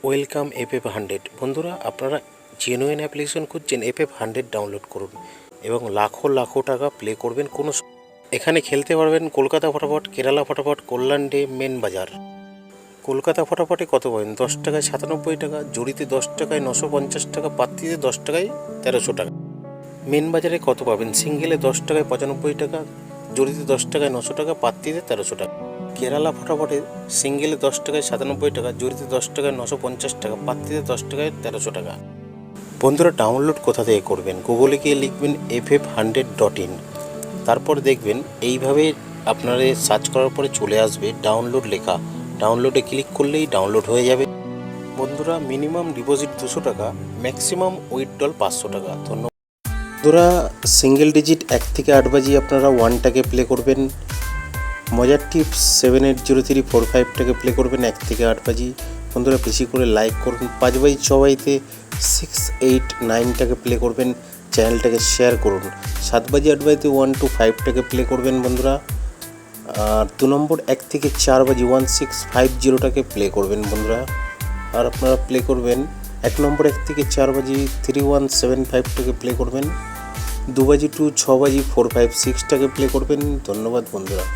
Welcome FF100। বন্ধুরা, আপনারা genuine application খুঁজছেন, FF100 ডাউনলোড করুন এবং লাখো লাখো টাকা প্লে করবেন। এখানে খেলতে পারবেন কলকাতা ফটাফট, কেরালা ফটাফট, কল্যাণ ডে, মেন বাজার। কলকাতা ফটাফটে কত পাবেন? 10 টাকায় 97 টাকা, জড়িতে 10 টাকায় 950 টাকা, পাত্তিতে 10 টাকায় 1300 টাকা। মেন বাজারে কত পাবেন? সিঙ্গেলে 10 টাকায় 95 টাকা, জড়িতে 10 টাকায় 900 টাকা, পাত্তিতে 1300 টাকা। কেরালা ফটাফটে সিঙ্গেলে 10 টাকায় 97 টাকা, জড়িতে 10 টাকায় 950 টাকা, পাত্তিতে 10 টাকায় 1300 টাকা। বন্ধুরা, ডাউনলোড কোথা থেকে করবেন? গুগলে গিয়ে লিখবেন ff100.in, তারপর দেখবেন এইভাবে আপনারা সার্চ করার পরে চলে আসবে ডাউনলোড লেখা। ডাউনলোডে ক্লিক করলেই ডাউনলোড হয়ে যাবে। বন্ধুরা, মিনিমাম ডিপোজিট 200 টাকা, ম্যাক্সিমাম উইথড্রল 500 টাকা। ধন্যবাদ। বন্ধুরা, সিঙ্গেল ডিজিট 1 থেকে 8 বাজি আপনারা 1টাকে প্লে করবেন। মজার টিপস 780345টাকে প্লে করবেন 1 থেকে 8 বাজি। বন্ধুরা, বেশি করে লাইক করুন। 5 বাজি 6 বাজিতে 689টাকে প্লে করবেন। চ্যানেলটাকে শেয়ার করুন। 7 বাজি 8 বাজিতে 1 to 5টাকে প্লে করবেন বন্ধুরা। আর 2 নম্বর 1 থেকে 4 বাজি 1650টাকে প্লে করবেন বন্ধুরা। আর আপনারা প্লে করবেন 1 নম্বর 1 থেকে 4 বাজি 3175টাকে প্লে করবেন। 2 বাজি টু 6 বাজি 456টাকে প্লে করবেন। ধন্যবাদ বন্ধুরা।